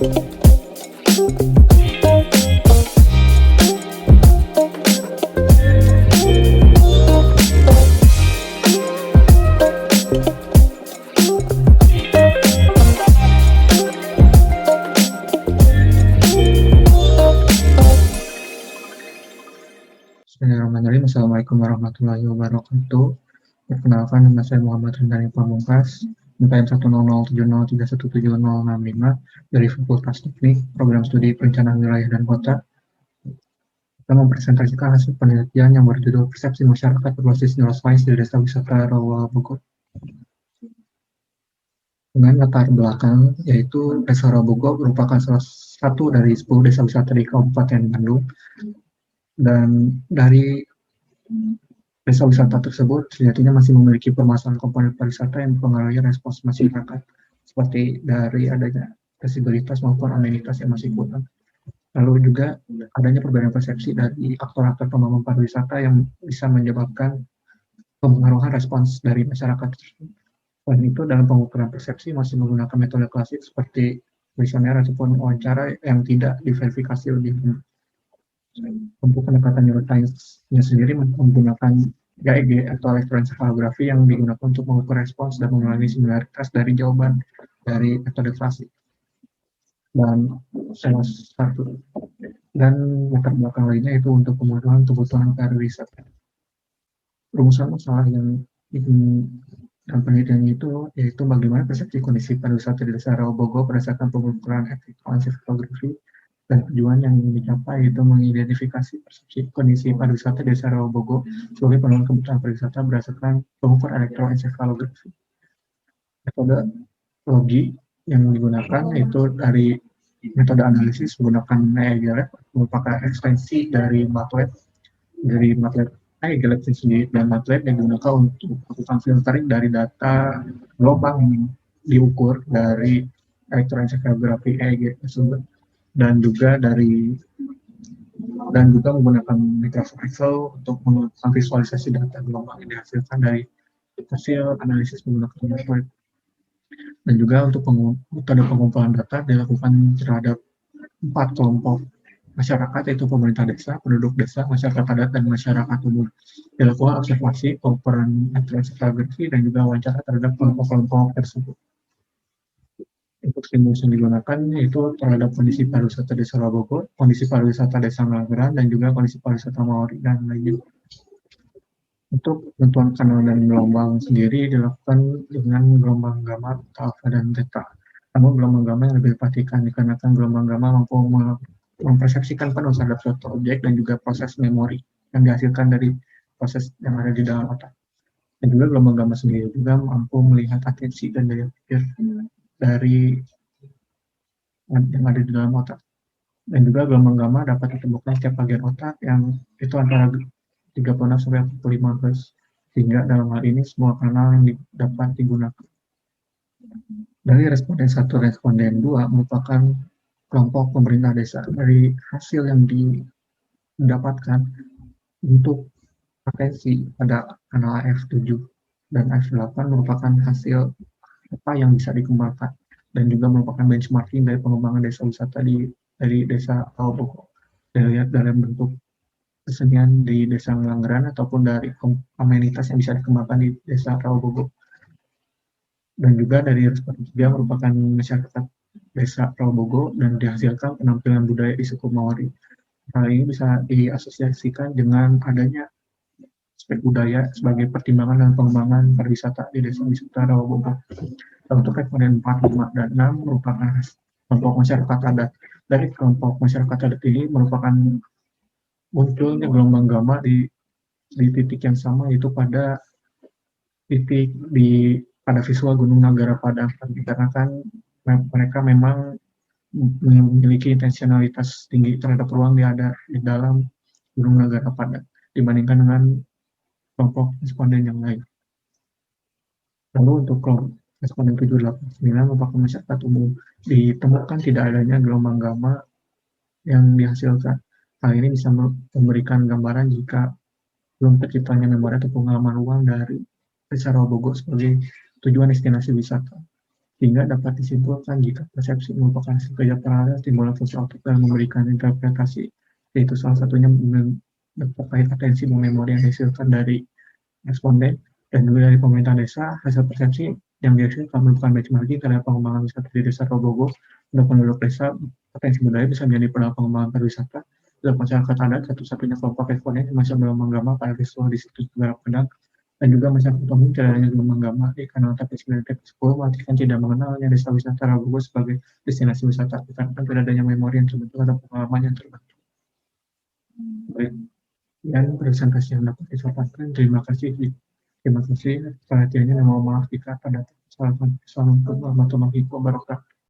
Bismillahirrahmanirrahim. Assalamualaikum warahmatullahi wabarakatuh. Perkenalkan, nama saya Muhammad Rindani Pamungkas, NPM 10070317065 dari Fakultas Teknik, Program Studi Perencanaan Wilayah dan Kota. Kita mempresentasikan hasil penelitian yang berjudul Persepsi Masyarakat Berbasis Neuroscience di Desa Wisata Rawa Bogor. Dengan latar belakang, yaitu Desa Rawa Bogor merupakan salah satu dari 10 desa wisata di Kabupaten Bandung. Dan dari desa wisata tersebut sejatinya masih memiliki permasalahan komponen pariwisata yang mempengaruhi respons masyarakat, seperti dari adanya aksesibilitas maupun amenitas yang masih kurang. Lalu juga adanya perbedaan persepsi dari aktor-aktor pembangun pariwisata yang bisa menyebabkan pengaruhan respons dari masyarakat. Selain itu, dalam pengukuran persepsi masih menggunakan metode klasik seperti kuesioner ataupun wawancara yang tidak diverifikasi lebih dulu. Untuk pendekatan neuroscience-nya sendiri menggunakan GEG atau elektroencephalografi yang digunakan untuk mengukur respons dan mengulangi similaritas dari jawaban dari metode klasik. Dan salah satu dan latar belakang lainnya itu untuk pemenuhan kebutuhan pariwisata. Rumusan masalah yang dalam penelitian itu yaitu bagaimana persepsi kondisi pariwisata di Desa Rawa Bogor berdasarkan pengukuran elektroencephalografi, dan tujuan yang dicapai itu mengidentifikasi persepsi kondisi pariwisata Desa Rawa Bogor sebagai pemenuhan kebutuhan pariwisata berdasarkan pengukuran elektroencephalografi. Metode logi yang digunakan yaitu dari metode analisis menggunakan EEG merupakan ekstensi dari MATLAB. Dari MATLAB EEG sendiri dan MATLAB yang digunakan untuk melakukan filtering dari data gelombang yang diukur dari elektroencephalografi EEG tersebut. Dan juga menggunakan Microsoft Excel untuk melakukan visualisasi data gelombang yang dihasilkan dari hasil analisis menggunakan MATLAB. Dan juga untuk metode pengumpulan data dilakukan terhadap 4 kelompok masyarakat, yaitu pemerintah desa, penduduk desa, masyarakat adat, dan masyarakat umum. Dilakukan observasi, pengukuran elektroencephalografi, dan juga wawancara terhadap kelompok-kelompok tersebut. Untuk stimulus yang digunakan yaitu terhadap kondisi pariwisata Desa Rawa Bogor, kondisi pariwisata Desa Ngagran, dan juga kondisi pariwisata Maori dan lainnya. Untuk penentuan kanal dan gelombang sendiri dilakukan dengan gelombang gamma, alfa, dan theta. Namun gelombang gamma yang lebih diperhatikan dikarenakan gelombang gamma mampu mempersepsikan penuh terhadap suatu objek dan juga proses memori yang dihasilkan dari proses yang ada di dalam otak. Dan juga gelombang gamma sendiri juga mampu melihat atensi dan daya pikir dari yang ada di dalam otak. Dan juga gelombang gamma dapat ditemukan setiap bagian otak yang itu antara 36 sampai 45 Hz, sehingga dalam hal ini semua kanal yang dapat digunakan. Dari responden 1 responden 2 merupakan kelompok pemerintah desa. Dari hasil yang didapatkan untuk atensi pada kanal F7 dan F8 merupakan hasil apa yang bisa dikembangkan dan juga merupakan benchmarking dari pengembangan desa wisata dari Desa Rawa Bogor. Dilihat dalam bentuk kesenian di Desa Ngagran ataupun dari amenitas yang bisa dikembangkan di Desa Rawa Bogor. Dan juga dari respon 3 merupakan masyarakat Desa Rawa Bogor dan dihasilkan penampilan budaya di suku Maori. Hal ini bisa diasosiasikan dengan adanya aspek budaya sebagai pertimbangan dan pengembangan pariwisata di Desa Wisata Rawa Bogor. Untuk responden 4, 5, dan 6 merupakan kelompok masyarakat adat. Dari kelompok masyarakat adat ini merupakan munculnya gelombang gamma di titik yang sama, yaitu pada titik pada visual Gunung Nagara Padang, karena kan mereka memang memiliki intensionalitas tinggi terhadap ruang yang ada di dalam Gunung Nagara Padang dibandingkan dengan kelompok responden yang lain. Lalu untuk kelompok responden 7, 8, 9 merupakan masyarakat umum. Ditemukan tidak adanya gelombang gamma yang dihasilkan. Hal ini bisa memberikan gambaran jika belum terciptanya memori atau pengalaman uang dari Desa Rawa Bogor sebagai tujuan destinasi wisata. sehingga dapat disimpulkan jika persepsi merupakan kerja paralel timbul fungsi otak dalam memberikan interpretasi, yaitu salah satunya terkait atensi memori yang dihasilkan dari responden dan juga dari pemerintah desa. Hasil persepsi yang dihasilkan merupakan benchmarking terhadap pengembangan wisata di desa Robogo. Untuk penduduk desa, potensi budaya bisa menjadi peluang pengembangan pariwisata. Untuk masyarakat adat, satu-satunya kelompok responden yang masih belum menggama pada visual di situs Garap Pedang, dan juga masyarakat umum tidak hanya belum menggama di kanal TP9 TP10 mengatakan tidak mengenalnya desa wisata Robogo sebagai destinasi wisata dikarenakan tidak adanya memori yang terbentuk atau pengalaman yang terbentuk. Baik. Dan presentasi yang dapat disampaikan. Terima kasih perhatiannya, dan mohon maaf jika ada kesalahan. Assalamualaikum warahmatullahi wabarakatuh.